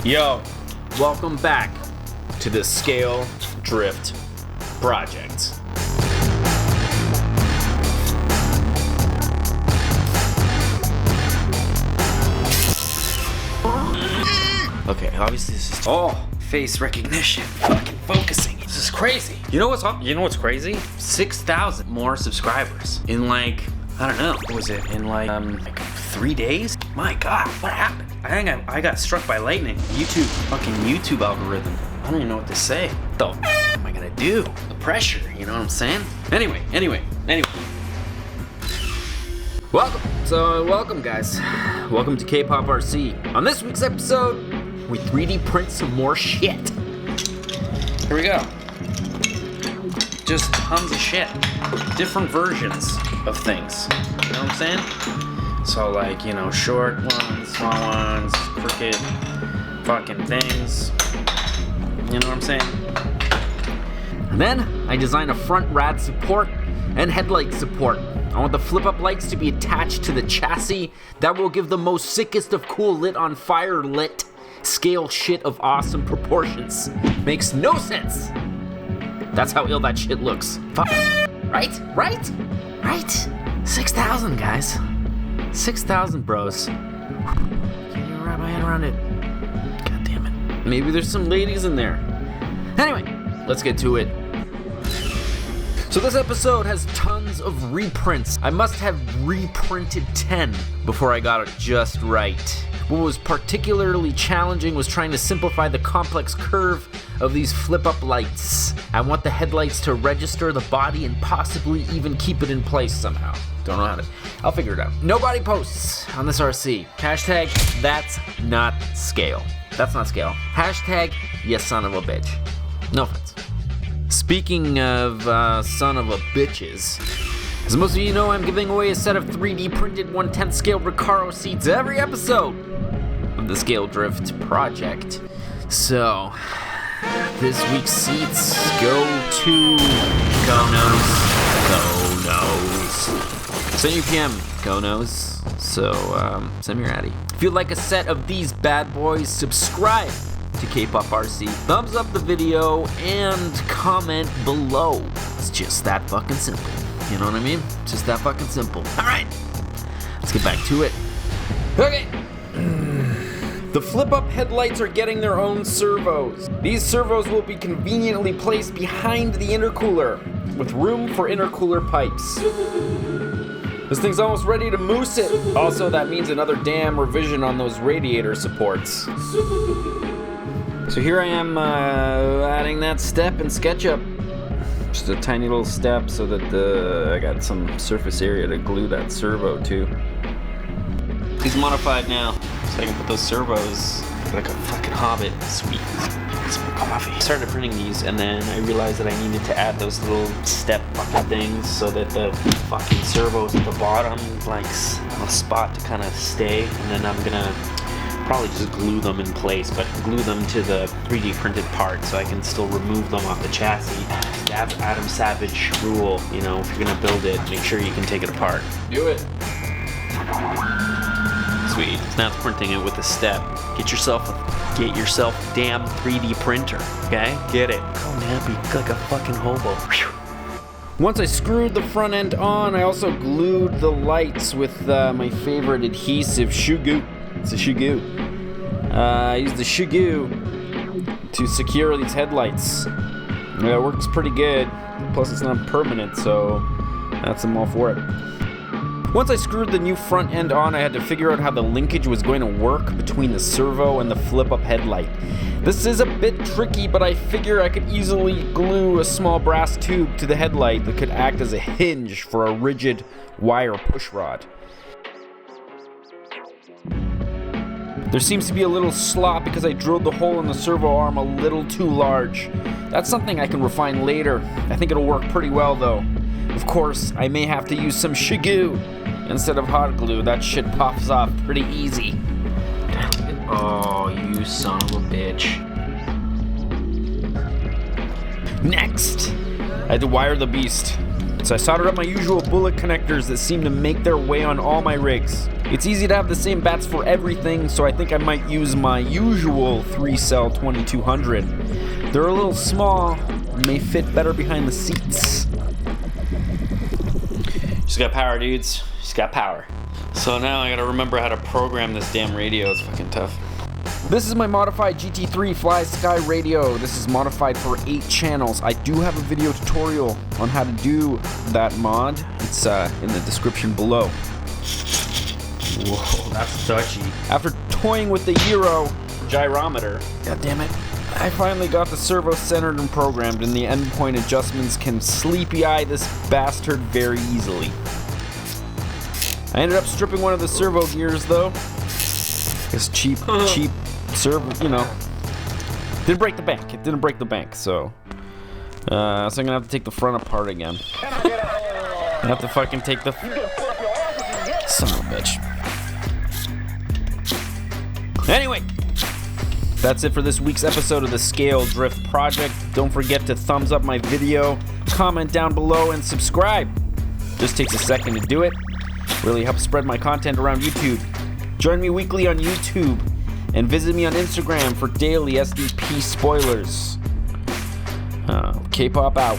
Yo, welcome back to the Scale Drift Project. Okay, obviously this is face recognition, fucking focusing. This is crazy. You know what's crazy? 6,000 more subscribers in I don't know. What was it in 3 days? My God, what happened? I think I got struck by lightning. YouTube algorithm. I don't even know what to say. What the f am I gonna do? The pressure, you know what I'm saying? Anyway. Welcome guys. Welcome to K-Pop RC. On this week's episode, we 3D print some more shit. Here we go. Just tons of shit. Different versions of things. You know what I'm saying? So short ones, small ones, crooked fucking things. You know what I'm saying? And then I designed a front rad support and headlight support. I want the flip-up lights to be attached to the chassis. That will give the most sickest of cool lit on fire lit scale shit of awesome proportions. Makes no sense. That's how ill that shit looks. Right? 6,000 guys. 6,000 bros. Can't even wrap my head around it. God damn it. Maybe there's some ladies in there. Anyway, let's get to it. So this episode has tons of reprints. I must have reprinted 10 before I got it just right. What was particularly challenging was trying to simplify the complex curve of these flip-up lights. I want the headlights to register the body and possibly even keep it in place somehow. Don't know how to. I'll figure it out. No body posts on this RC. Hashtag that's not scale. That's not scale. Hashtag you son of a bitch. No offense. Speaking of son of a bitches, as most of you know, I'm giving away a set of 3D printed 1/10 scale Recaro seats every episode of the Scale Drift Project. So, this week's seats go to Gonos. Send you PM, Gonos. So, send me your addy. If you'd like a set of these bad boys, subscribe to K-Pop RC. Thumbs up the video and comment below. It's just that fucking simple. You know what I mean? Just that fucking simple. Alright, let's get back to it. Okay. The flip-up headlights are getting their own servos. These servos will be conveniently placed behind the intercooler with room for intercooler pipes. This thing's almost ready to moose it. Also, that means another damn revision on those radiator supports. So here I am adding that step in SketchUp. Just a tiny little step so that I got some surface area to glue that servo to. He's modified now, so I can put those servos like a fucking hobbit. Sweet. Some coffee. I started printing these and then I realized that I needed to add those little step fucking things so that the fucking servos at the bottom a spot to kind of stay, and then I'm gonna probably just glue them in place, but glue them to the 3D printed part so I can still remove them off the chassis. That's Adam Savage rule, if you're gonna build it, make sure you can take it apart. Do it. Sweet. So now it's printing it with a step. Get yourself a damn 3D printer, okay? Get it. Go nappy, like a fucking hobo. Whew. Once I screwed the front end on, I also glued the lights with my favorite adhesive, Shoe Goo. It's a Shoe Goo. I used the Shoe Goo to secure these headlights. It works pretty good. Plus it's not permanent, so I'm all for it. Once I screwed the new front end on, I had to figure out how the linkage was going to work between the servo and the flip-up headlight. This is a bit tricky, but I figure I could easily glue a small brass tube to the headlight that could act as a hinge for a rigid wire pushrod. There seems to be a little slop because I drilled the hole in the servo arm a little too large. That's something I can refine later. I think it'll work pretty well though. Of course, I may have to use some Shoe Goo instead of hot glue. That shit pops off pretty easy. Oh, you son of a bitch. Next, I had to wire the beast. So I soldered up my usual bullet connectors that seem to make their way on all my rigs. It's easy to have the same bats for everything, so I think I might use my usual 3-cell 2200. They're a little small, may fit better behind the seats. She's got power, dudes. She's got power. So now I gotta remember how to program this damn radio. It's fucking tough. This is my modified GT3 Fly Sky radio. This is modified for 8 channels. I do have a video tutorial on how to do that mod. It's in the description below. Whoa, that's touchy. After toying with the Euro gyrometer, god damn it, I finally got the servo centered and programmed, and the endpoint adjustments can sleepy eye this bastard very easily. I ended up stripping one of the servo gears though. It's cheap servo, you know. Didn't break the bank. It didn't break the bank, so I'm gonna have to take the front apart again. I have to fucking take the son of a bitch. Anyway, that's it for this week's episode of the Scale Drift Project. Don't forget to thumbs up my video, comment down below, and subscribe. Just takes a second to do it. Really helps spread my content around YouTube. Join me weekly on YouTube and visit me on Instagram for daily SDP spoilers. K-pop out.